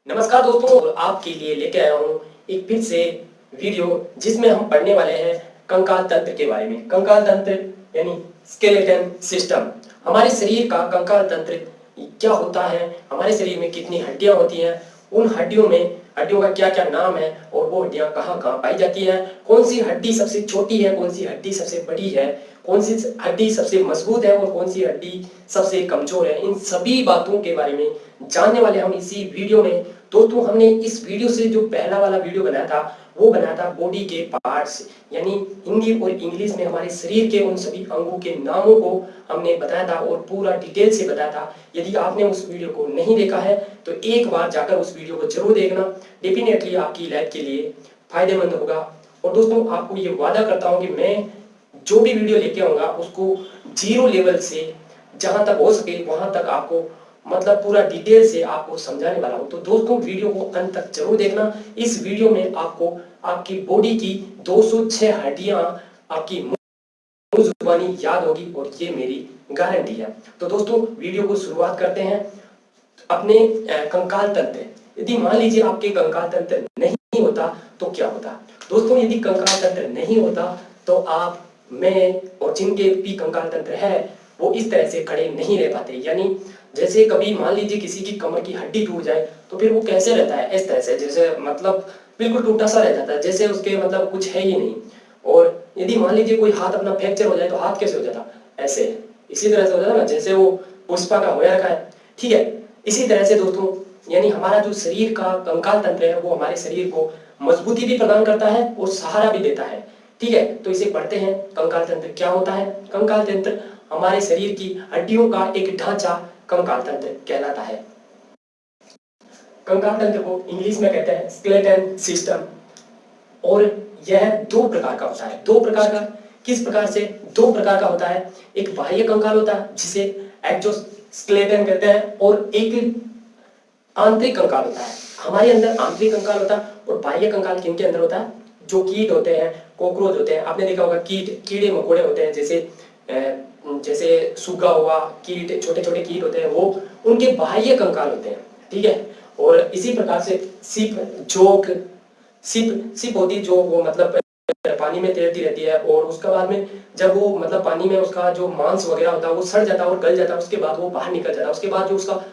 नमस्कार दोस्तों, और आपके लिए लेके आया हूँ एक फिर से वीडियो जिसमें हम पढ़ने वाले हैं कंकाल तंत्र के बारे में। कंकाल तंत्र यानी स्केलेटन सिस्टम। हमारे शरीर का कंकाल तंत्र क्या होता है, हमारे शरीर में कितनी हड्डियां होती हैं, उन हड्डियों का क्या क्या नाम है, और वो हड्डियां कहाँ कहाँ पाई जाती हैं, कौन सी हड्डी सबसे छोटी है, कौन सी हड्डी सबसे बड़ी है, कौन सी हड्डी सबसे मजबूत है और कौन सी हड्डी सबसे कमजोर है, इन सभी बातों के बारे में जानने वाले हम इसी वीडियो में। दोस्तों, हमने इस वीडियो से जो पहला वाला वीडियो बनाया था वो बनाया था बॉडी के पार्ट्स, यानी हिंदी और इंग्लिश में हमारे शरीर के उन सभी अंगों के नामों को हमने बताया था और पूरा डिटेल से बताया था। यदि आपने उस वीडियो को नहीं देखा है तो एक बार जाकर उस वीडियो को जरूर देखना, डेफिनेटली आपकी लाइफ के लिए फायदेमंद होगा। और दोस्तों, आपको ये वादा करता हूँ कि मैं जो भी वीडियो लेके आऊंगा उसको जीरो लेवल से जहां तक हो सके वहां तक आपको मतलब पूरा डिटेल से आपको समझाने वाला हूं। तो दोस्तों, वीडियो को अंत तक जरूर देखना। इस वीडियो में आपको आपकी बॉडी की 206 हड्डियां आपकी मुंह जुबानी याद होगी, और ये मेरी गारंटी है। तो दोस्तों, वीडियो को शुरुआत करते हैं अपने कंकाल तंत्र। यदि मान लीजिए आपके कंकाल तंत्र नहीं होता तो क्या होता। दोस्तों, यदि कंकाल तंत्र नहीं होता तो आप, मैं और जिनके भी कंकाल तंत्र है वो इस तरह से खड़े नहीं रह पाते। यानी जैसे कभी मान लीजिए किसी की कमर की हड्डी टूट जाए तो फिर वो कैसे रहता है, इस तरह से, जैसे मतलब बिल्कुल टूटा सा रह जाता है, जैसे उसके मतलब कुछ है ही नहीं। और यदि मान लीजिए कोई हाथ अपना फ्रैक्चर हो जाए तो हाथ कैसे हो जाता, ऐसे इसी तरह से हो जाता ना, जैसे वो पुष्पा का होया रखा है। ठीक है, इसी तरह से दोस्तों, यानी हमारा जो शरीर का कंकाल तंत्र है वो हमारे शरीर को मजबूती भी प्रदान करता है और सहारा भी देता है। ठीक है, तो इसे पढ़ते हैं। कंकाल तंत्र क्या होता है। कंकाल तंत्र हमारे शरीर की हड्डियों का एक ढांचा कंकाल तंत्र कहलाता है। कंकाल तंत्र को इंग्लिश में कहते हैं स्केलेटन सिस्टम। और यह दो प्रकार का होता है। दो प्रकार का, किस प्रकार से, दो प्रकार का होता है। एक बाह्य कंकाल होता है जिसे एक्सोस्केलेटन कहते हैं, और एक आंतरिक कंकाल होता है। हमारे अंदर आंतरिक कंकाल होता है, और बाह्य कंकाल किनके अंदर होता है, जो कीट होते हैं, कॉकरोच होते हैं। आपने देखा होगा कीड़े मकोड़े होते हैं, जैसे सूगा हुआ कीट, छोटे छोटे कीट होते हैं, वो उनके बाह्य कंकाल होते हैं। ठीक है, और इसी प्रकार से सिप, जोक, सिप होती है जो वो मतलब पानी में तैरती रहती है, और उसके बाद में जब वो मतलब पानी में उसका जो मांस वगैरह होता है वो सड़ जाता है और गल जाता है, उसके बाद वो बाहर निकल जाता है। उसके बाद जो उसका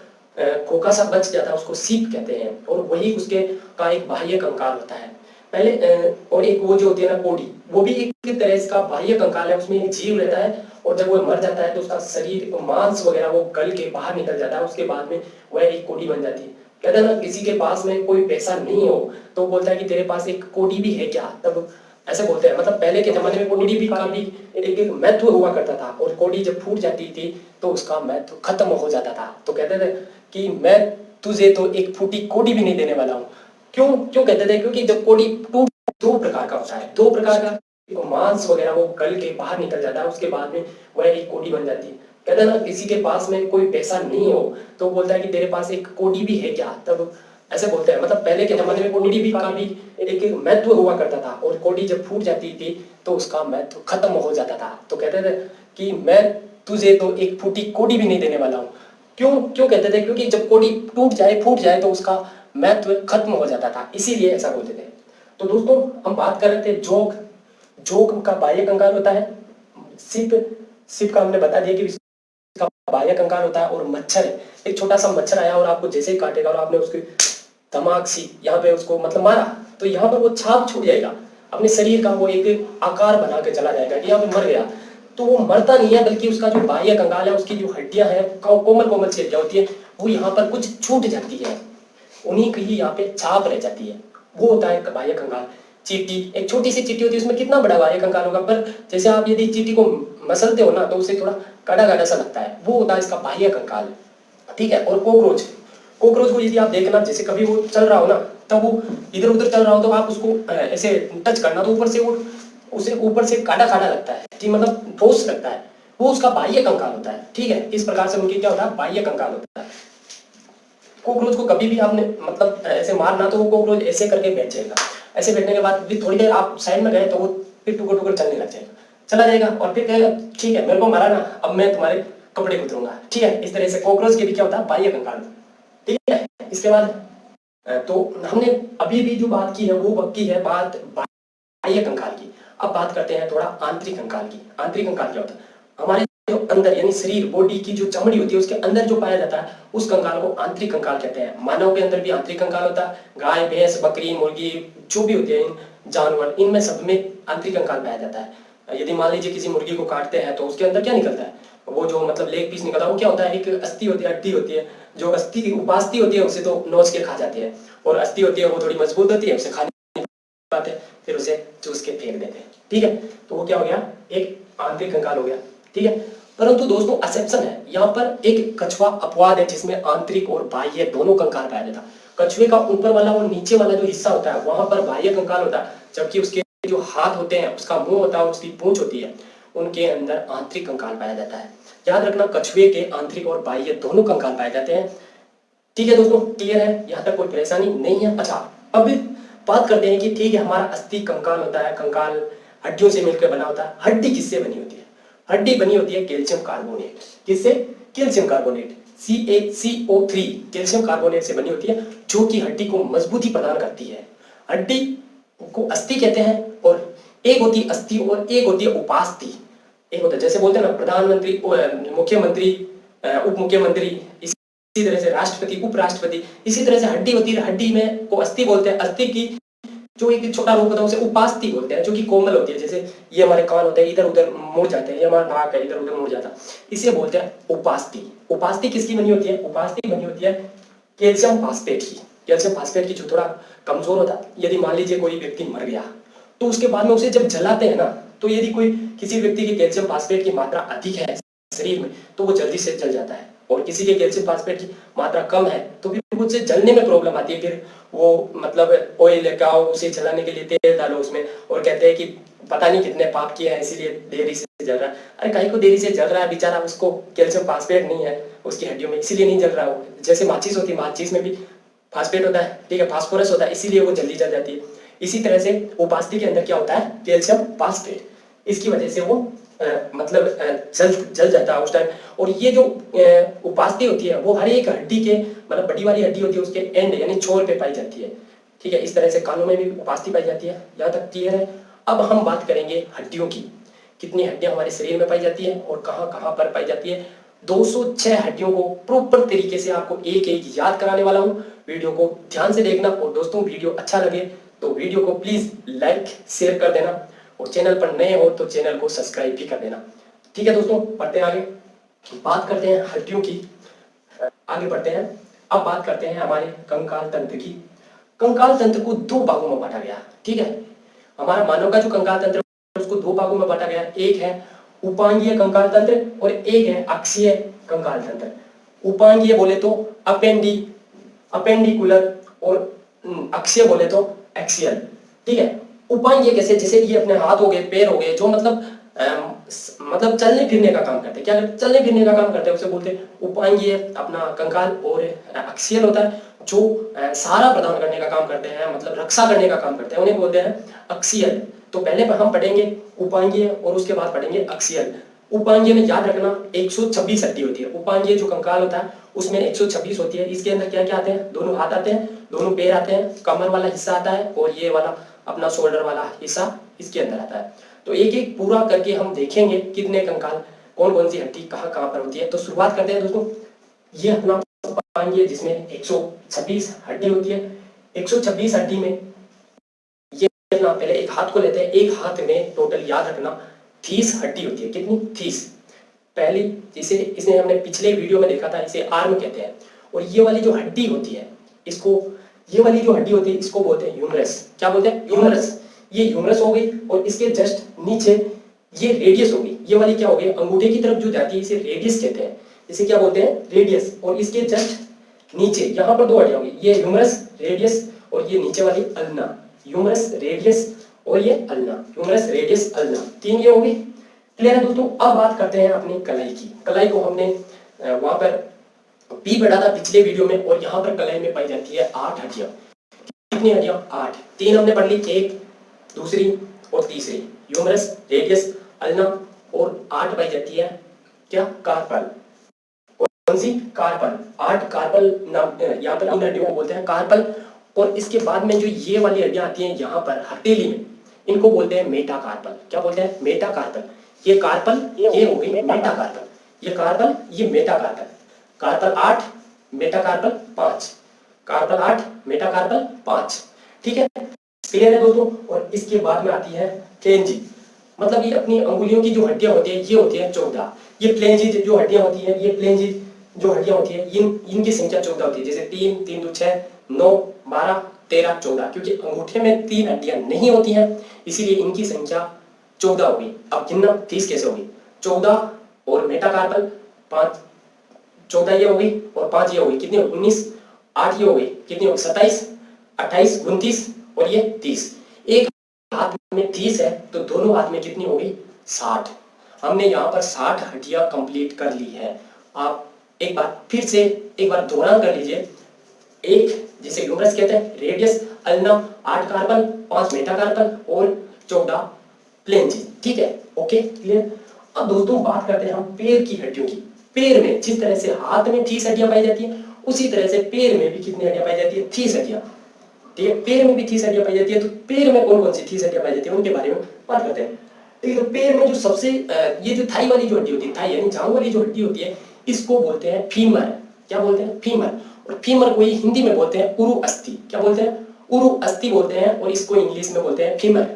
खोखा सा बच जाता है उसको सीप कहते हैं, और वही उसके का एक बाह्य कंकाल होता है। पहले और एक वो जो होती है ना कोडी, वो भी एक तरह का बाह्य कंकाल है, उसमें एक जीव रहता है, और जब वो मर जाता है तो उसका शरीर मांस वगैरह वो गल के बाहर निकल जाता है। उसके बाद में वह एक कोडी बन जाती है। कहते हैं ना, किसी के पास में कोई पैसा नहीं हो तो बोलता है कि तेरे पास एक कोडी भी है क्या, तब ऐसे बोलते हैं। मतलब पहले के जमाने में कोडी भी का भी एक महत्व हुआ करता था, और कोडी जब फूट जाती थी तो उसका महत्व खत्म हो जाता था। तो कहते थे कि मैं तुझे तो एक फूटी कोडी भी नहीं देने वाला हूँ। क्यों क्यों कहते थे, क्योंकि जब कोडी टूट, दो प्रकार का होता है, दो प्रकार का, एक मांस वगैरह वो गल के बाहर निकल जाता है, उसके बाद में वह एक कोडी बन जाती है। कहते हैं ना, किसी के पास में कोई पैसा नहीं हो तो बोलता है कि तेरे पास एक कोडी भी है क्या, तब ऐसे बोलते हैं। मतलब पहले के जमाने में कोडी भी का भी एक महत्व हुआ करता था, और कोडी जब फूट जाती थी तो उसका महत्व खत्म हो जाता था। तो कहते थे कि मैं तुझे तो एक फूटी कोडी भी नहीं देने वाला हूँ। क्यों क्यों कहते थे, क्योंकि जब कोडी टूट जाए, फूट जाए तो उसका महत्व खत्म हो जाता था, इसीलिए ऐसा बोलते थे। तो दोस्तों, हम बात कर रहे थे जोक। जोक का बाह्य कंकाल होता है। सिप, सिप का हमने बता दिया कि इसका बाह्य कंकाल होता है। और मच्छर है, एक छोटा सा मच्छर आया और आपको जैसे ही काटेगा और आपने उसके दिमाग सी यहाँ पे उसको मतलब मारा, तो यहाँ पर वो छाप छूट जाएगा अपने शरीर का, वो एक आकार बना के चला जाएगा कि यहाँ पे मर गया। तो वो मरता नहीं है, बल्कि उसका जो बाह्य कंकाल है, उसकी जो हड्डियां हैं, कोमल कोमल हड्डियां होती है, वो यहाँ पर कुछ छूट जाती है, उन्हीं की ही यहाँ पे छाप रह जाती है। वो होता है बाह्य कंकाल। चींटी, एक छोटी सी चींटी होती है, उसमें कितना बड़ा बाह्य कंकाल होगा, पर जैसे आप यदि चींटी को मसलते हो ना तो उसे थोड़ा गाढ़ा गाढ़ा सा लगता है, वो होता है इसका बाह्य कंकाल। ठीक है, और कॉकरोच, कॉकरोच को यदि आप देखना, जैसे कभी वो चल रहा हो ना, तब वो इधर उधर चल रहा हो तो आप उसको ऐसे टच करना तो ऊपर से वो उसे ऊपर से काटा काटा लगता है, ठीक, मतलब ठोस लगता है, वो उसका बाह्य कंकाल होता है। ठीक है, इस प्रकार से उनकी क्या होता है, बाह्य कंकाल होता है। कॉकरोच को कभी भी आपने मतलब ऐसे मारना तो वो कॉकरोच ऐसे करके बैठ जाएगा। ऐसे बैठने के बाद भी थोड़ी देर आप साइड में गए तो वो फिर टुकड़ टुकड़ चलने लग जाएगा, चला जाएगा, और फिर कहेगा ठीक है मेरे को मारा ना, अब मैं तुम्हारे कपड़े कुतरूंगा। ठीक है, इस तरह से कॉकरोच के भी क्या होता है, बाह्य कंकाल। ठीक है, इसके बाद तो हमने अभी भी जो बात की है वो की है बात बाह्य कंकाल की। अब बात करते हैं थोड़ा आंतरिक कंकाल की। आंतरिक कंकाल क्या होता है? हमारे जो अंदर यानी शरीर बॉडी की जो चमड़ी होती है उसके अंदर जो पाया जाता है उस कंकाल को आंतरिक कंकाल कहते हैं। मानव के अंदर भी आंतरिक कंकाल होता है। गाय भैंस बकरी मुर्गी जो भी होते हैं जानवर, इनमें सब में आंतरिक कंकाल पाया जाता है। यदि मान लीजिए किसी मुर्गी को काटते हैं तो उसके अंदर क्या निकलता है? वो जो मतलब लेग पीस निकलता है वो क्या होता है? एक अस्थि होती है, हड्डी होती है। जो अस्थि उपास्थि होती है उसे तो नोच के खा जाती है, और अस्थि होती है वो थोड़ी मजबूत होती है, उसे खा पाते हैं, फिर उसे चूस के फेंक देते हैं। ठीक है, तो वो क्या हो गया? एक आंतरिक कंकाल हो गया। ठीक है, परंतु दोस्तों एक्सेप्शन है, यहाँ पर एक कछुआ अपवाद है जिसमें आंतरिक और बाह्य दोनों कंकाल पाया जाता है। कछुए का ऊपर वाला और नीचे वाला जो हिस्सा होता है वहां पर बाह्य कंकाल होता है, जबकि उसके जो हाथ होते हैं, उसका मुंह होता है, उसकी पूंछ होती है, उनके अंदर आंतरिक कंकाल पाया जाता है। याद रखना, कछुए के आंतरिक और बाह्य दोनों कंकाल पाए जाते हैं। ठीक है दोस्तों, क्लियर है? यहाँ तक कोई परेशानी नहीं है? अच्छा, अब बात करते हैं कि ठीक है, हमारा अस्थि कंकाल होता है, कंकाल हड्डियों से मिलकर बना होता है। हड्डी किससे बनी होती है? हड्डी बनी होती है कैल्शियम कार्बोनेट। किससे? Calcium carbonate, CaCO3 calcium carbonate से बनी होती है, जो कि हड्डी को मजबूती प्रदान करती है। हड्डी को अस्थि कहते हैं, और एक होती है अस्थि और एक होती है उपास्थि। एक होता है, जैसे बोलते हैं ना प्रधानमंत्री, मुख्यमंत्री, उप मुख्यमंत्री, इसी तरह से राष्ट्रपति, उपराष्ट्रपति, इसी तरह से हड्डी होती है। हड्डी में को अस्थि बोलते हैं। अस्थि की जो एक छोटा रूप होता है उसे उपास्थि बोलते हैं, जो कि कोमल होती है। जैसे ये हमारे कान होते हैं, इधर उधर मुड़ जाते हैं, ये हमारा नाक है, इधर उधर मुड़ जाता है, इसे बोलते हैं उपास्थि। उपास्थि किसकी बनी होती है? उपास्थि बनी होती है कैल्शियम फास्फेट की। कैल्शियम फास्फेट की जो थोड़ा कमजोर होता है। यदि मान लीजिए कोई व्यक्ति मर गया तो उसके बाद में उसे जब जलाते हैं ना, तो यदि कोई किसी व्यक्ति की कैल्शियम फास्फेट की मात्रा अधिक है शरीर में तो वो जल्दी से जल जाता है, और किसी के कैल्शियम फास्फेट की मात्रा कम है तो फिर उसे जलने में प्रॉब्लम आती है। फिर वो मतलब ऑयल लगाओ, उसे जलाने के लिए तेल डालो उसमें, और कहते हैं कि पता नहीं कितने पाप किए हैं इसीलिए देरी से जल रहा है। अरे कहीं को देरी से जल रहा है बेचारा, उसको कैल्शियम फास्फेट नहीं है उसकी हड्डियों में, इसीलिए नहीं जल रहा हो। जैसे माचिस होती है, माचिस में भी फास्फेट होता है, ठीक है, फास्फोरस होता है, इसीलिए वो जल्दी जल जाती है। इसी तरह से उपास्थि के अंदर क्या होता है? कैल्शियम फास्फेट, इसकी वजह से वो मतलब जल जाता है उस टाइम। और ये जो उपास्थि होती है वो हर एक हड्डी के मतलब बड़ी वाली हड्डी होती है उसके एंड यानी छोर पे पाई जाती है। ठीक है, इस तरह से कानों में भी उपास्थि पाई जाती है। यहाँ तक क्लियर है? अब हम बात करेंगे हड्डियों की। कितनी हड्डियां हमारे शरीर में पाई जाती है और कहाँ कहाँ पर पाई जाती है। 206 हड्डियों को प्रॉपर तरीके से आपको एक एक याद कराने वाला हूँ। वीडियो को ध्यान से देखना, और दोस्तों वीडियो अच्छा लगे तो वीडियो को प्लीज लाइक शेयर कर देना, और चैनल पर नए हो तो चैनल को सब्सक्राइब भी कर देना। ठीक है दोस्तों, बढ़ते हैं आगे, बात करते हैं हड्डियों की। आगे बढ़ते हैं, अब बात करते हैं हमारे कंकाल तंत्र की। कंकाल तंत्र को दो भागों में बांटा गया। ठीक है, हमारा मानव का जो कंकाल तंत्र है उसको दो भागों में बांटा गया। एक है उपांगीय कंकाल तंत्र और एक है अक्षीय कंकाल तंत्र। उपांगीय बोले तो अपेंडिकुलर, और अक्षीय बोले तो एक्सियल। ठीक है, उपांगीय कैसे? जैसे ये अपने हाथ हो गए, पैर हो गए, जो मतलब मतलब चलने फिरने का काम करते हैं। क्या करते? चलने फिरने का काम करते हैं, उसे बोलते हैं उपांगीय अपना कंकाल। और अक्षीयल होता है जो सहारा प्रदान करने का काम करते हैं, मतलब रक्षा करने का काम करते हैं, उन्हें बोलते हैं अक्षीयल। तो पहले पर हम पढ़ेंगे उपांगीय और उसके बाद पढ़ेंगे अक्षीयल। उपांगीय में याद रखना 126 हड्डी होती है। उपांगीय जो कंकाल होता है उसमें 126 होती है। इसके अंदर क्या क्या आते हैं? दोनों हाथ आते हैं, दोनों पैर आते हैं, कमर वाला हिस्सा आता है, और ये वाला अपना शोल्डर वाला हिस्सा इसके अंदर आता है। तो एक एक पूरा करके हम देखेंगे कितने कंकाल, कौन कौन सी हड्डी कहाँ कहाँ पर होती है। तो शुरुआत करते हैं दोस्तों। ये अपना उपांगीय जिसमें 126 हड्डी होती है। 126 हड्डी में ये अपना पहले एक हाथ को लेते हैं। एक हाथ में टोटल याद रखना 30 हड्डी होती है। कितनी? 30। पहली जिसे इसने हमने पिछले वीडियो में देखा था, इसे आर्म कहते हैं। और ये वाली जो हड्डी होती है इसको, ये वाली जो हड्डी होती है इसको बोलते हैं ह्यूमरस। क्या बोलते हैं? ह्यूमरस। ये ह्यूमरस हो गई, और इसके जस्ट नीचे ये रेडियस हो गई। ये वाली क्या हो गई? अंगूठे की तरफ जो जाती है इसे रेडियस कहते हैं। इसे क्या बोलते हैं? रेडियस। और इसके जस्ट नीचे यहाँ पर दो हड्डियां होगी, ये ह्यूमरस रेडियस, और ये नीचे वाली अल्ना। ह्यूमरस रेडियस और ये अल्ना, ह्यूमरस रेडियस अल्ना, तीन ये होगी। क्लियर है दोस्तों? अब बात करते हैं अपनी कलाई की। कलाई को हमने वहां पर पी पढ़ा था पिछले वीडियो में, और यहाँ पर कलाई में पाई जाती है 8 हड्डियां। कितनी हड्डियां? 8। तीन हमने पढ़ ली, एक, दूसरी और तीसरी, ह्यूमरस रेडियस अल्ना, और 8 पाई जाती है क्या? कार्पल। कौन सी? कार्पल। 8 कार्पल नाम, यहाँ पर इन हड्डियों को बोलते हैं कार्पल। और इसके बाद में जो ये वाली हड्डियां आती हैं यहाँ पर हथेली में, इनको बोलते हैं मेटाकार्पल। क्या बोलते हैं? मेटाकार्पल। ये कार्पल, ये हो गई मेटाकार्पल, ये कार्पल, ये metacarpal. Carpal 8, metacarpal 5, carpal 8, metacarpal 5। ठीक है, क्लियर है दोस्तों। और इसके बाद में आती है फ्लेंजी, मतलब ये अपनी अंगुलियों की जो हड्डियां होती है ये होती है 14। ये फ्लेंजी जो हड्डियां होती है, ये फ्लेंजी जो हड्डियां होती है इनकी संख्या 14 होती है। जैसे 3, 3 2 6, 9 12 13 14, क्योंकि अंगूठे में 3 हड्डियां नहीं होती हैं इसीलिए इनकी संख्या 14 होगी। अब गिनना 30 कैसे होगी? 14 और मेटाकार्पल 5, 14 ये होगी और 5 ये होगी, कितनी होगी? 19, 8 ये होगी, कितनी होगी? 27, 28, 29 और ये 30। एक हाथ में 30 है तो दोनों हाथ में कितनी होगी? 60। हमने यहाँ पर 60 हड्डियां कंप्लीट कर ली है। आप एक बार फिर से एक बार दोहरान कर लीजिए। एक जिसे ह्यूमरस कहते हैं, रेडियस, अल्ना, 8 कार्बन, 5 मेटाकार्बन और 14 फ्लेंजी। ठीक है, ओके, क्लियर। अब दोस्तों बात करते हैं हम पैर की हड्डियों की। पैर में जिस तरह से हाथ में 30 हड्डियां पाई जाती है उसी तरह से पैर में भी कितनी हड्डियां पाई जाती है? 30 हड्डियां। ठीक है, पैर में भी 30 हड्डियां पाई जाती है। तो पैर में कौन कौन सी 30 हड्डियां पाई जाती है उनके बारे में बात करते हैं। ठीक है, तो पैर में जो सबसे ये जो थाई वाली जो हड्डी होती है, थाई यानी जांघ वाली जो हड्डी होती है, इसको बोलते हैं फीमर। क्या बोलते हैं? फीमर। और फीमर को ही हिंदी में बोलते हैं उरु अस्थि। क्या बोलते हैं? उरु अस्थि बोलते हैं और इसको इंग्लिश में बोलते हैं फीमर।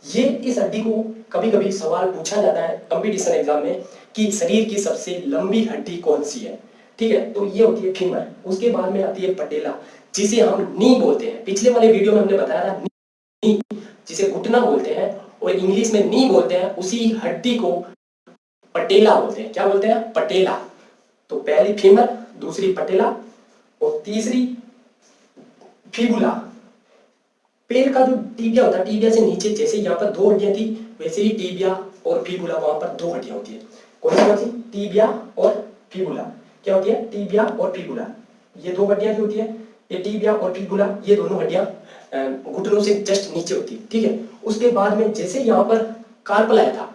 ये इस हड्डी को कभी कभी सवाल पूछा जाता है कंपटीशन एग्जाम में कि शरीर की सबसे लंबी हड्डी कौन सी है। ठीक है, तो ये होती है फीमर। उसके बाद में आती है पटेला, जिसे हम नी बोलते हैं। पिछले वाले वीडियो में हमने बताया था नी, जिसे घुटना बोलते हैं और इंग्लिश में नी बोलते हैं, उसी हड्डी को पटेला बोलते हैं। क्या बोलते हैं? पटेला। तो पहली फीमर, दूसरी पटेला और तीसरी फिबुला। पैर का जो टीबिया होता है, टीबिया से नीचे जैसे यहाँ पर 2 हड्डियां थी वैसे ही टीबिया और फिबुला वहां पर 2 हड्डियां होती है। कौन सी? टीबिया और फिबुला। क्या होती है? टीबिया और फिबुला। ये 2 हड्डियां की होती है, ये टीबिया और फिबुला, ये दोनों हड्डियां घुटनों से जस्ट नीचे होती है। ठीक है, उसके बाद में जैसे यहाँ पर कार्पल आया था,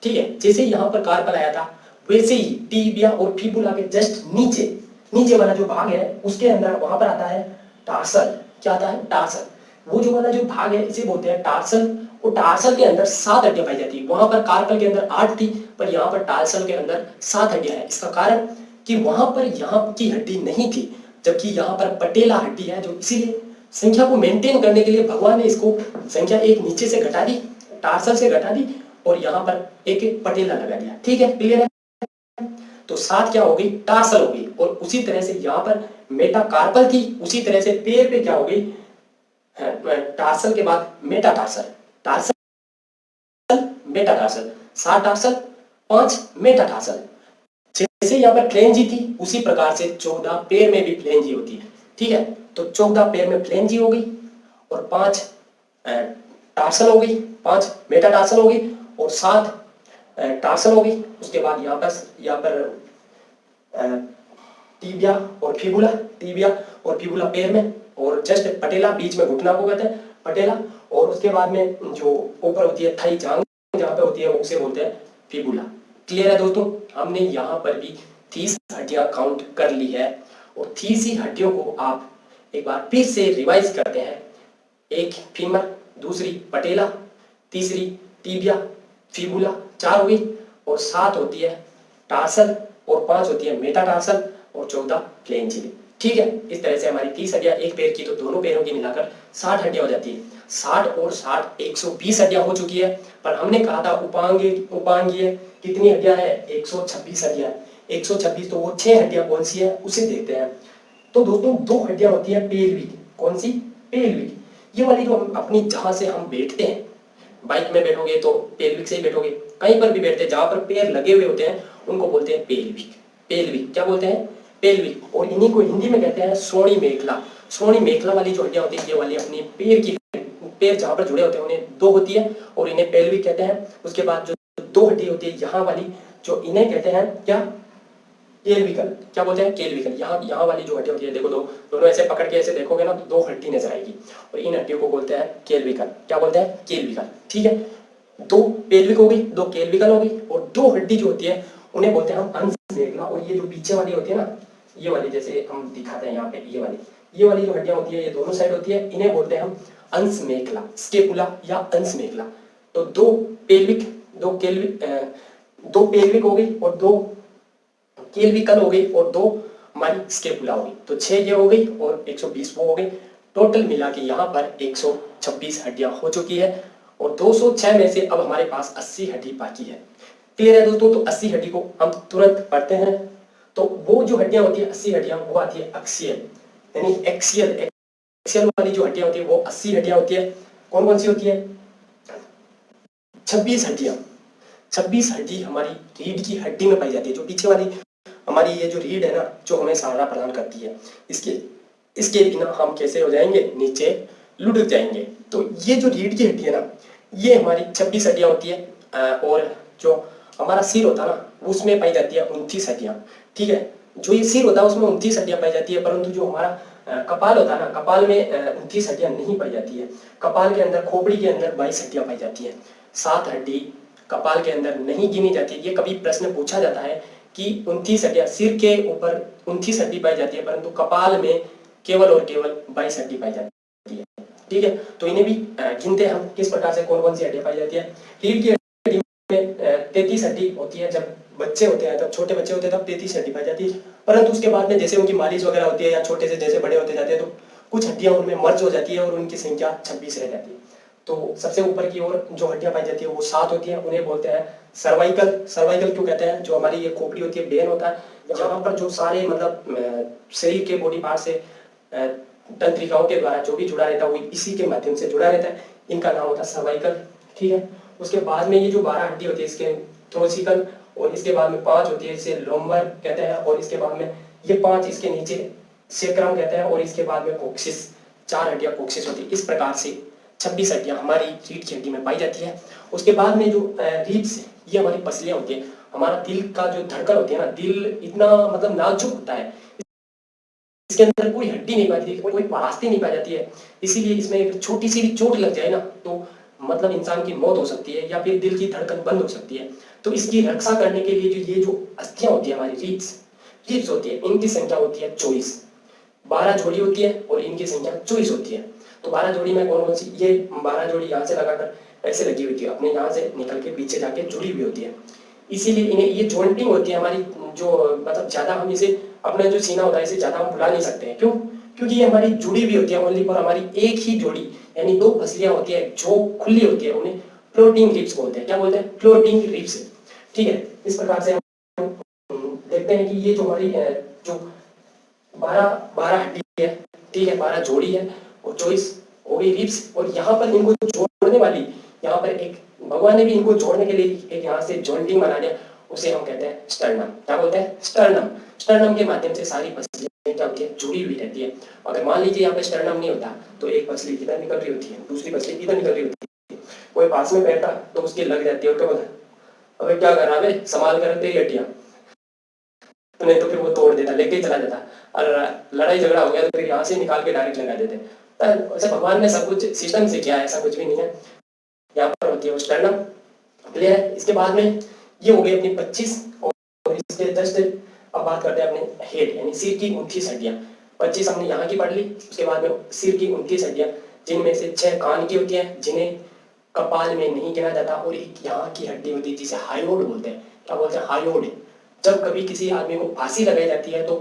ठीक है, जैसे यहाँ पर कार्पल आया था वैसे ही टीबिया और फिबुला के जस्ट नीचे, नीचे वाला जो भाग है उसके अंदर वहां पर आता है टार्सल। क्या आता है? टार्सल। वो जो वाला जो भाग है इसे बोलते हैं टार्सल। और टार्सल के अंदर 7 हड्डियां पाई जाती है। वहां पर कार्पल के अंदर 8 थी पर यहाँ पर टार्सल के अंदर 7 हड्डियां है। इसका कारण कि वहां पर यहाँ की हड्डी नहीं थी जबकि यहाँ पर पटेला हड्डी है, जो इसीलिए संख्या को मेंटेन करने के लिए भगवान ने इसको संख्या एक नीचे से घटा दी, टार्सल से घटा दी और यहाँ पर एक पटेला लगा दिया। ठीक है, क्लियर है। तो 7 क्या होगी? टार्सल होगी। और उसी तरह से यहाँ पर मेटाकार्पल थी, उसी तरह से पैर पे क्या होगी? टार्सल के बाद metatarsal, tarsal metatarsal, 7 tarsal 5 metatarsal. जैसे यहाँ पर फ्लेंजी थी उसी प्रकार से 14 पैर में भी फ्लेंजी होती है। ठीक है, तो 14 पैर में फ्लेंजी हो गई और 5 टार्सल हो गई, 5 मेटाटार्सल हो गई और 7 टार्सल हो गई। उसके बाद यहाँ पर टीबिया और फिबुला, टीबिया और फिबुला पैर में और जस्ट पटेला बीच में घुटना को कहते हैं पटेला। और उसके बाद में जो ऊपर होती है थाई जांघ जहाँ पे होती है उसे बोलते हैं फिबुला। क्लियर है दोस्तों। हमने यहाँ पर भी 30 हड्डियां काउंट कर ली है और 30 ही हड्डियों को आप एक बार फिर से रिवाइज करते हैं। एक फीमर, दूसरी पटेला, तीसरी टीबिया, फिबुला 4 हुई और 7 होती है टार्सल और 5 होती है मेटाटार्सल और 14 फ्लेंजी। ठीक है, इस तरह से हमारी 30 हड्डियां एक पैर की, तो दोनों पैरों की मिलाकर 60 हड्डियां हो जाती है। 60 और 60 120 हड्डियां हो चुकी है। पर हमने कहा था उपांगीय कितनी हड्डियां है? 126 हड्डियां। 126, तो वो 6 हड्डियां कौन सी है उसे देखते हैं। तो दोस्तों 2 हड्डियां होती है पेल्विक। कौन सी? पेल्विक। ये वाली जो अपनी जहां से हम बैठते हैं, बाइक में बैठोगे तो पेल्विक से ही बैठोगे, कहीं पर भी बैठते हैं जहां पर पैर लगे हुए होते हैं उनको बोलते हैं पेल्विक। पेल्विक क्या बोलते हैं? पेल्विक। और इन्हीं को हिंदी में कहते हैं श्रोणी मेखला। श्रोणी मेखला वाली जो हड्डियां होती है ये वाली अपनी पैर की, पैर जहां पर जुड़े होते हैं उन्हें 2 होती है और इन्हें पेल्विक कहते हैं। उसके बाद जो 2 हड्डी होती है यहाँ वाली, जो इन्हें कहते हैं क्या? केल्विकल। क्या बोलते हैं? केल्विकल। यहाँ वाली जो हड्डी होती है, देखो दोनों ऐसे पकड़ के ऐसे देखोगे ना तो 2 हड्डी नजर आएगी और इन हड्डियों को बोलते हैं केल्विकल। क्या बोलते हैं? केल्विकल। ठीक है, 2 पेल्विक हो गई, 2 केल्विकल हो गई और 2 हड्डी जो होती है उन्हें बोलते हैं हम अंश मेखला। और ये जो पीछे वाली होती है ना, ये वाली जैसे हम दिखाते हैं यहाँ पे, ये वाली ये वाली जो हड्डियां होती है ये दोनों साइड होती है, इन्हें बोलते हैं हम अंश मेखला, स्केपुला या अंश मेखला। तो दो पेल्विक हो गई और दो केल्विकल हो गई और दो हमारी स्केपुला हो गई। तो 6 ये हो गई और 120 वो हो गई। टोटल मिला के यहाँ पर 126 हड्डियां हो चुकी है और 206 में से अब हमारे पास 80 हड्डी बाकी है। क्लियर है दोस्तों? तो 80 हड्डी को हम तुरंत पढ़ते हैं। तो वो जो हड्डियां होती है 80 हड्डियां वो आती है अक्सियल, यानी एक्सियल वाली जो हड्डियां होती है वो 80 हड्डियां होती है। कौन कौन सी होती है? 26 हड्डियां। 26 हड्डी हमारी रीढ़ की हड्डी में पाई जाती है, जो पीछे वाली हमारी ये जो रीढ़ है ना, जो हमें सहारा प्रदान करती है। इसके बिना हम कैसे हो जाएंगे? नीचे लुढ़क जाएंगे। तो ये जो रीढ़ की हड्डी है ना, ये हमारी 26 हड्डियां होती है और जो हमारा सिर होता है ना उसमें पाई जाती है 29 हड्डियां। ठीक है, जो ये सिर होता है उसमें 29 हड्डियां पाई जाती है, परंतु जो हमारा कपाल होता है ना, कपाल में 29 हड्डियां नहीं पाई जाती है। कपाल के अंदर, खोपड़ी के अंदर 22 हड्डियां पाई जाती है। 7 हड्डी कपाल के अंदर नहीं गिनी जाती। ये कभी प्रश्न पूछा जाता है कि 29 हड्डियां, सिर के ऊपर 29 हड्डी पाई जाती है परंतु कपाल में केवल और केवल 22 हड्डी पाई जाती है। ठीक है, तो इन्हें भी गिनते हैं हम किस प्रकार से कौन कौन सी हड्डियां पाई जाती है। रीढ़ की हड्डी में 33 हड्डी होती है। जब बच्चे होते हैं, तब छोटे बच्चे होते हैं, तब 33 हड्डी पाई जाती है, परंतु उसके बाद में जैसे उनकी मालिश वगैरह होती है या छोटे से जैसे बड़े होते जाते हैं तो कुछ हड्डियां उनमें मर्ज हो जाती है और उनकी संख्या 26 रह जाती है। तो सबसे ऊपर की ओर जो हड्डियां पाई जाती है वो 7 होती है, उन्हें बोलते हैं सर्वाइकल। सर्वाइकल क्यों कहते हैं? जो हमारी ये खोपड़ी होती है, बेन होता है, जहाँ पर जो सारे मतलब शरीर के बॉडी पार्ट से तंत्रिकाओं के द्वारा जो भी जुड़ा रहता है वो इसी के माध्यम से जुड़ा रहता है, इनका नाम होता है सर्वाइकल। ठीक है, उसके बाद में ये जो 12 हड्डी होती है इसके थोरसिकल, और इसके बाद में 5 होती है इसे लोम्बर कहते हैं, और इसके बाद में ये 5 इसके नीचे सेक्रम कहते हैं, और इसके बाद में कोक्सिस, 4 हड्डियां कोक्सिस होती है। इस प्रकार से 26 हड्डियां हमारी रीढ़ की हड्डी में पाई जाती है। उसके बाद में जो रिब्स, ये हमारी पसलियां होती है। हमारा दिल का जो धड़कन होती है ना, दिल इतना मतलब नाजुक होता है, इसके अंदर कोई हड्डी नहीं पाई जाती, कोई पास्ती नहीं पाई जाती है, इसीलिए इसमें एक छोटी सी भी चोट लग जाए ना तो मतलब इंसान की मौत हो सकती है या फिर दिल की धड़कन बंद हो सकती है। तो इसकी रक्षा करने के लिए जो ये जो अस्थियां होती है हमारी रिब्स होती है, इनकी संख्या होती है 24। 12 जोड़ी होती है और इनकी संख्या 24 होती है। तो 12 जोड़ी में कौन कौन सी? ये 12 जोड़ी यहाँ से लगाकर ऐसे लगी हुई थी, अपने यहाँ से निकल के पीछे जाके जुड़ी हुई होती है, इसीलिए इन्हें ये जॉइंटिंग होती है हमारी। जो मतलब ज्यादा हम इसे अपना जो सीना होता है इसे ज्यादा हम भुला नहीं सकते हैं। क्यों? क्योंकि ये हमारी जुड़ी हुई होती है ओनली पर हमारी एक ही जोड़ी, यानी 2 फसलियां होती है जो खुली होती है, उन्हें फ्लोटिंग रिब्स बोलते हैं। क्या बोलते हैं? Floating ribs. ठीक है, इस प्रकार से हम देखते हैं कि ये जो हमारी जो 12 हड्डी है, ठीक है, 12 जोड़ी है और 24 हो गई रिब्स, और यहाँ पर इनको जोड़ने वाली, यहाँ पर एक भगवान ने भी इनको जोड़ने के लिए एक यहाँ से जॉइंटिंग बना दिया, उसे हम कहते हैं स्टर्नम। क्या बोलते हैं? स्टर्नम। स्टर्नम के माध्यम से सारी पसलियां क्या होती है? जुड़ी हुई रहती है। अगर मान लीजिए यहाँ पे स्टर्नम नहीं होता तो एक पसली इधर निकल रही होती है, दूसरी पसली इधर निकल रही होती है, कोई पास में बैठा तो उसकी लग जाती है और क्या बोलता है, अबे क्या कर रहा है, संभाल कर तेरी हड्डियां, तो नहीं तो फिर वो तोड़ देता, लेके चला जाता, और लड़ाई झगड़ा हो गया तो फिर यहाँ से निकाल के डायरेक्ट लगा देते। वैसे भगवान ने सब कुछ सिस्टम से किया है, ऐसा कुछ भी नहीं है। यहाँ पर होती है वो स्टर्नम। क्लियर है? इसके बाद में ये हो गई अपनी 25 और इसके जस्ट अब बात करते हैं अपने हेड यानी सिर की 29 हड्डियां। 25 हमने यहाँ की पढ़ ली, उसके बाद में सिर की 29 हड्डियां, जिनमें से 6 कान की होती हैं जिन्हें कपाल में नहीं गिना जाता, और एक यहाँ की हड्डी होती है जिसे हायोड बोलते हैं। क्या बोलते हैं? हायोड। जब कभी किसी आदमी को फांसी लगाई जाती है तो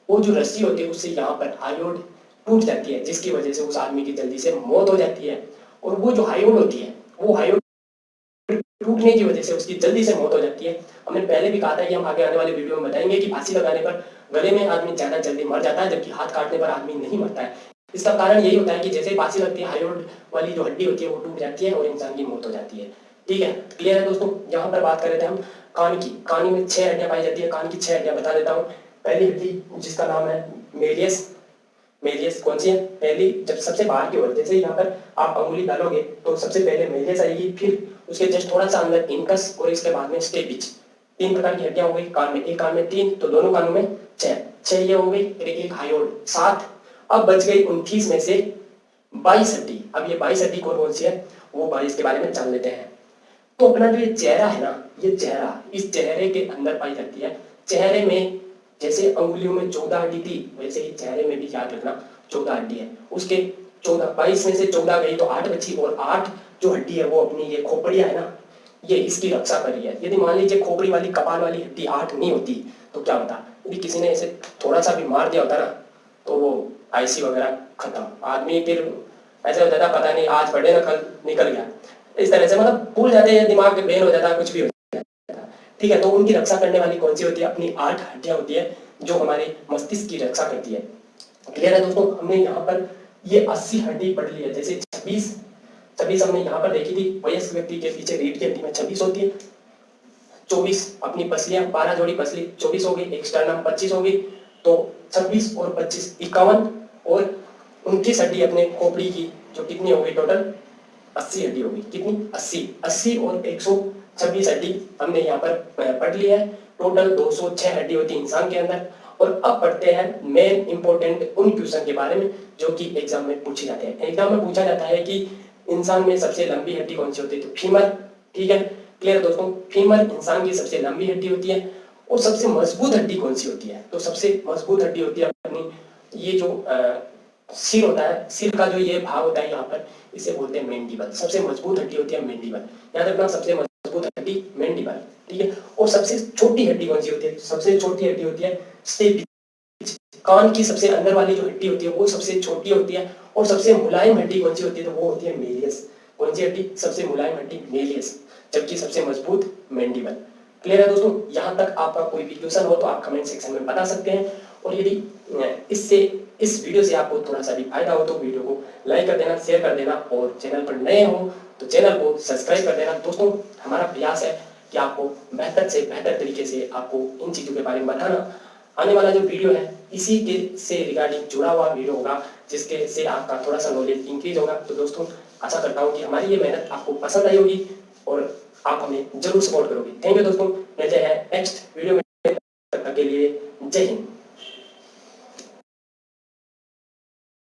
वो जो रस्सी होती है उससे यहाँ पर हायोड टूट जाती है, जिसकी वजह से उस आदमी की जल्दी से मौत हो जाती है। और वो जो हायोड होती है, वो हायोड टूटने की वजह से उसकी जल्दी से मौत हो जाती है। हमने पहले भी कहा था कि हम आगे आने वाले वीडियो में बताएंगे कि फांसी लगाने पर गले में आदमी ज्यादा जल्दी मर जाता है, जबकि हाथ काटने पर आदमी नहीं मरता है। इसका कारण यही होता है कि जैसे ही फांसी लगती है, हायोड वाली जो हड्डी होती है वो टूट जाती है और इंसान की मौत हो जाती है। ठीक है, क्लियर है दोस्तों? यहाँ पर बात कर रहे थे हम कान की। कान में 6 हड्डियां पाई जाती है। कान की 6 हड्डियां बता देता हूँ। पहली हड्डी जिसका नाम है मेलियस। मेलियस कौन सी है? पहली, जब सबसे बाहर की ओर, जैसे यहाँ पर आप अंगुली डालोगे तो सबसे पहले मेलियस आएगी, फिर उसके जस्ट थोड़ा सा अंदर इनकस, और इसके बाद में स्टेपिच। 3 प्रकार की हड्डियां हो गई कान में। एक कान में 3 तो दोनों कानों में 6 ये हो गई, फिर एक हायोड 7। अब बच गई 29 में से 22 हड्डी। अब ये 22 हड्डी कौन कौन सी है वो 22 के बारे में जान लेते हैं। तो अपना जो ये चेहरा है ना, ये चेहरा, इस चेहरे के अंदर पाई जाती है। चेहरे में जैसे अंगुलियों में 14 हड्डी थी, वैसे ही चेहरे में भी याद रखना 14 हड्डी है, उसके 22 में से 14 गई तो 8 बची, और 8 जो हड्डी है वो अपनी ये खोपड़ियां है ना, ये इसकी रक्षा कर रही है। यदि मान लीजिए खोपड़ी वाली कपाल वाली हड्डी 8 नहीं होती तो क्या होता, यदि किसी ने ऐसे थोड़ा सा भी मार दिया होता ना तो वो आईसी वगैरह खत्म, आदमी फिर ऐसे होता था पता नहीं आज पढ़े ना कल निकल गया, इस तरह से मतलब भूल जाते हैं, दिमाग बेर हो जाता है, कुछ भी हो जाता है। ठीक है, तो उनकी रक्षा करने वाली कौन सी होती है, अपनी 8 हड्डियां होती है जो हमारे मस्तिष्क की रक्षा करती है। क्लियर है दोस्तों, हमने यहाँ पर ये 80 हड्डी पढ़ ली है, जैसे 26 हमने यहाँ पर देखी थी, वयस्क व्यक्ति के पीछे रीढ़ की हड्डी में 26 होती है, 24 अपनी पसलियां 12 जोड़ी पसली 24 हो गई, एक स्टर्नम 25 हो गई, तो 26 और 25 51, और 29 हड्डी अपने खोपड़ी की जो कितनी हो गई टोटल 80 हड्डी होगी, कितनी 80 और 126 हड्डी हमने यहाँ पर पढ़ ली है, टोटल 206 हड्डी होती है इंसान के अंदर। और अब पढ़ते हैं मेन इंपॉर्टेंट उन क्वेश्चन के बारे में जो कि एग्जाम में पूछे जाते हैं। एग्जाम में पूछा जाता है कि इंसान में सबसे लंबी हड्डी कौन सी होती है, तो फीमर। ठीक है, क्लियर दोस्तों, फीमर इंसान की सबसे लंबी हड्डी होती है। और सबसे मजबूत हड्डी कौन सी होती है, तो सबसे मजबूत हड्डी होती है अपनी ये जो सिर होता है, सिर का जो ये भाग होता है यहाँ पर, इसे बोलते हैं मेंडिबल। सबसे मजबूत हड्डी होती है मेंडिबल, याद रखना, सबसे मजबूत हड्डी मेंडिबल। ठीक है, और सबसे छोटी हड्डी कौन सी होती है, सबसे छोटी हड्डी होती है स्टेपिस। कान की सबसे अंदर वाली जो हड्डी होती है वो सबसे छोटी होती है। और सबसे मुलायम हड्डी कौन सी होती है, तो वो होती है मेलियस। कौन सी हड्डी, सबसे मुलायम हड्डी मेलियस, जबकि सबसे मजबूत मेंडिबल। क्लियर है दोस्तों, यहाँ तक आपका कोई भी क्वेश्चन हो तो आप कमेंट सेक्शन में बता सकते हैं। और यदि इस वीडियो से आपको थोड़ा सा भी फायदा हो तो वीडियो को लाइक कर देना, शेयर कर देना, और चैनल पर नए हो तो चैनल को सब्सक्राइब कर देना। दोस्तों, हमारा प्रयास है कि आपको बेहतर से बेहतर तरीके से आपको इन चीज़ों के बारे में बताना। आने वाला जो वीडियो है इसी के से रिगार्डिंग जुड़ा हुआ वीडियो होगा, जिसके से आपका थोड़ा सा नॉलेज इंक्रीज होगा। तो दोस्तों, आशा करता हूँ कि हमारी ये मेहनत आपको पसंद आई होगी और आप हमें जरूर सपोर्ट करोगे। थैंक यू दोस्तों, मिलते हैं नेक्स्ट वीडियो में, तब तक के लिए जय हिंद।